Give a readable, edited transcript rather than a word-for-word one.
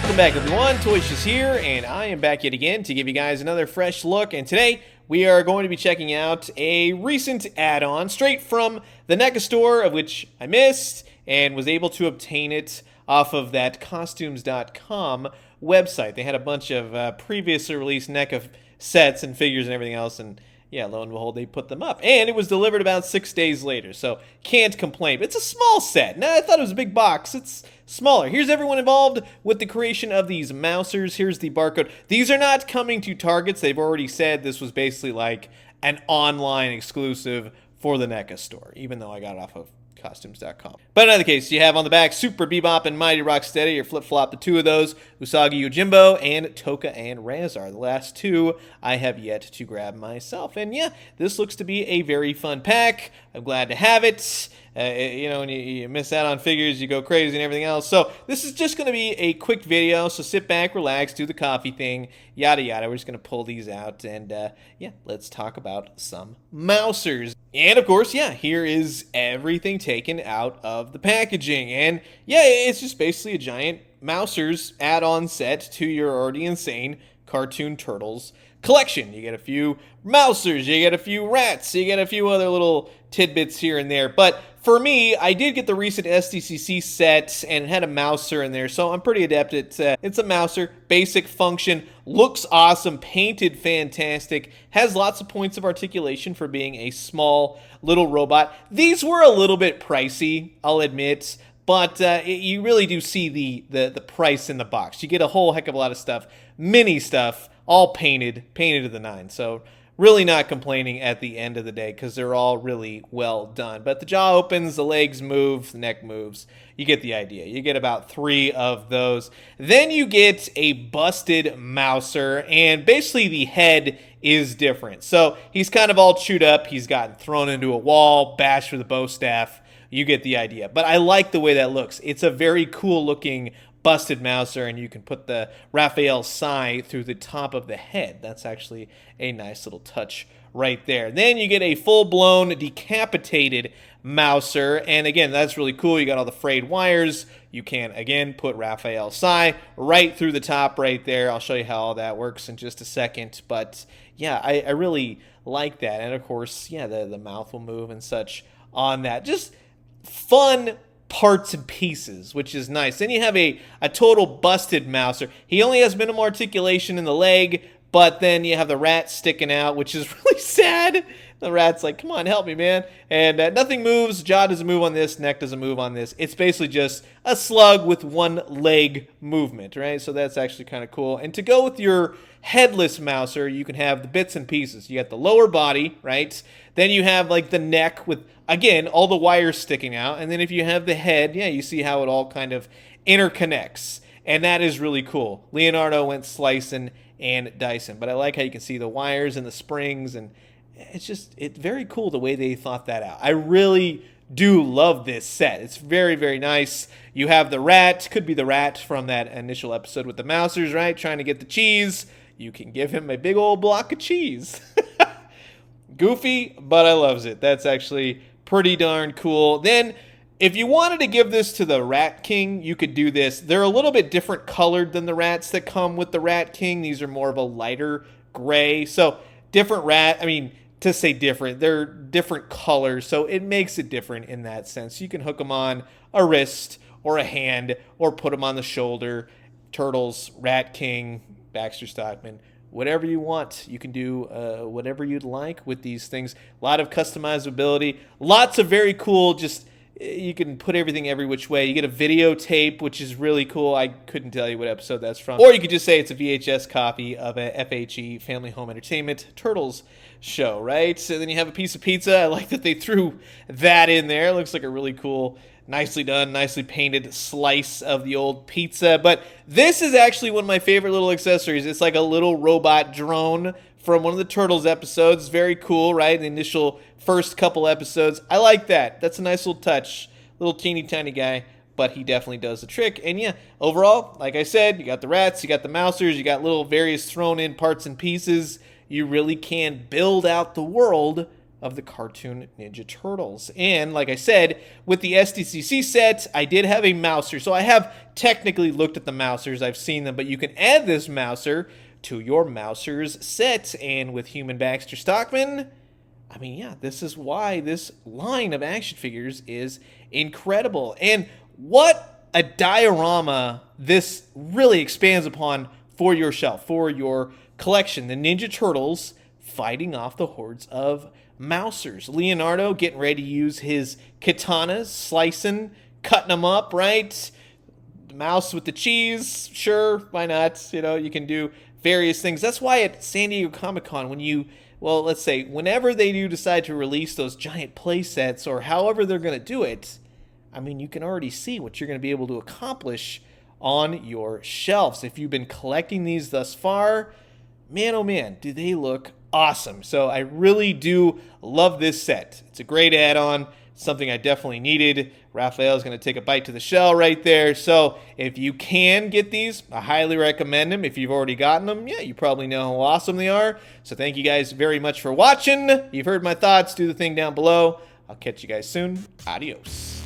Welcome back, everyone. Toyshiz here, and I am back yet again to give you guys another fresh look. And today we are going to be checking out a recent add-on straight from the NECA store, of which I missed and was able to obtain it off of that costumes.com website. They had a bunch of previously released NECA sets and figures and everything else, and yeah, lo and behold, they put them up. And it was delivered about 6 days later, so can't complain. But it's a small set. Now, I thought it was a big box. It's smaller. Here's everyone involved with the creation of these mousers. Here's the barcode. These are not coming to Targets. They've already said this was basically like an online exclusive for the NECA store, even though I got it off of costumes.com. But in either case, you have on the back Super Bebop and Mighty Rocksteady, or flip-flop the two of those, Usagi Yojimbo and Toka and Razar. The last two I have yet to grab myself. And yeah, this looks to be a very fun pack. I'm glad to have it. You know, when you miss out on figures, you go crazy and everything else. So this is just going to be a quick video, so sit back, relax, do the coffee thing, yada yada. We're just going to pull these out, and yeah, let's talk about some mousers. And of course, yeah, here is everything taken out of the packaging. And yeah, it's just basically a giant mousers add-on set to your already insane Cartoon Turtles collection. You get a few mousers, you get a few rats, you get a few other little tidbits here and there. But for me, I did get the recent SDCC set and it had a mouser in there, so I'm pretty adept at it's a mouser, basic function, looks awesome, painted fantastic, has lots of points of articulation for being a small little robot. These were a little bit pricey, I'll admit, but you really do see the price in the box. You get a whole heck of a lot of stuff, mini stuff, all painted to the nine. So really not complaining at the end of the day because they're all really well done. But the jaw opens, the legs move, the neck moves. You get the idea. You get about 3 of those. Then you get a busted mouser, and basically the head is different. So he's kind of all chewed up. He's gotten thrown into a wall, bashed with a bow staff. You get the idea. But I like the way that looks. It's a very cool looking busted mouser, and you can put the Raphael Sai through the top of the head. That's actually a nice little touch right there. Then you get a full-blown decapitated mouser, and again, that's really cool. You got all the frayed wires. You can, again, put Raphael Sai right through the top right there. I'll show you how all that works in just a second, but yeah, I really like that. And of course, yeah, the mouth will move and such on that. Just fun parts and pieces, which is nice. Then you have a total busted mouser. He only has minimal articulation in the leg, but then you have the rat sticking out, which is really sad. The rat's like, come on, help me, man. And nothing moves. Jaw doesn't move on this. Neck doesn't move on this. It's basically just a slug with one leg movement, right? So that's actually kind of cool. And to go with your headless mouser, you can have the bits and pieces. You got the lower body, right? Then you have like the neck with, again, all the wires sticking out. And then if you have the head, yeah, you see how it all kind of interconnects. And that is really cool. Leonardo went slicing and dicing. But I like how you can see the wires and the springs, and it's very cool the way they thought that out. I really do love this set. It's very, very nice. You have the rat, could be the rat from that initial episode with the mousers, right? Trying to get the cheese. You can give him a big old block of cheese. Goofy, but I loves it. That's actually pretty darn cool. Then, if you wanted to give this to the Rat King, you could do this. They're a little bit different colored than the rats that come with the Rat King. These are more of a lighter gray. So, different rat, I mean, to say different, they're different colors, so it makes it different in that sense. You can hook them on a wrist or a hand or put them on the shoulder. Turtles, Rat King, Baxter Stockman, whatever you want. You can do whatever you'd like with these things. A lot of customizability, lots of very cool, just you can put everything every which way. You get a videotape, which is really cool. I couldn't tell you what episode that's from. Or you could just say it's a VHS copy of a FHE, Family Home Entertainment, Turtles show, right? So then you have a piece of pizza. I like that they threw that in there. It looks like a really cool, nicely done, nicely painted slice of the old pizza. But this is actually one of my favorite little accessories. It's like a little robot drone from one of the Turtles episodes. Very cool, right? The initial first couple episodes. I like that. That's a nice little touch. Little teeny tiny guy, but he definitely does the trick. And yeah, overall, like I said, you got the rats, you got the mousers, you got little various thrown in parts and pieces. You really can build out the world of the Cartoon Ninja Turtles. And like I said, with the SDCC set, I did have a mouser. So I have technically looked at the mousers. I've seen them, but you can add this mouser to your mousers set. And with Human Baxter Stockman, I mean, yeah, this is why this line of action figures is incredible. And what a diorama this really expands upon for your shelf, for your collection. The Ninja Turtles fighting off the hordes of mousers. Leonardo getting ready to use his katanas, slicing, cutting them up, right? The mouse with the cheese, sure, why not? You know, you can do various things. That's why at San Diego Comic-Con, when you, well, let's say, whenever they do decide to release those giant play sets or however they're going to do it, I mean, you can already see what you're going to be able to accomplish on your shelves. If you've been collecting these thus far, man, oh man, do they look awesome. So I really do love this set. It's a great add-on, something I definitely needed. Raphael's going to take a bite to the shell right there. So if you can get these, I highly recommend them. If you've already gotten them, yeah, you probably know how awesome they are. So thank you guys very much for watching. You've heard my thoughts. Do the thing down below. I'll catch you guys soon. Adios.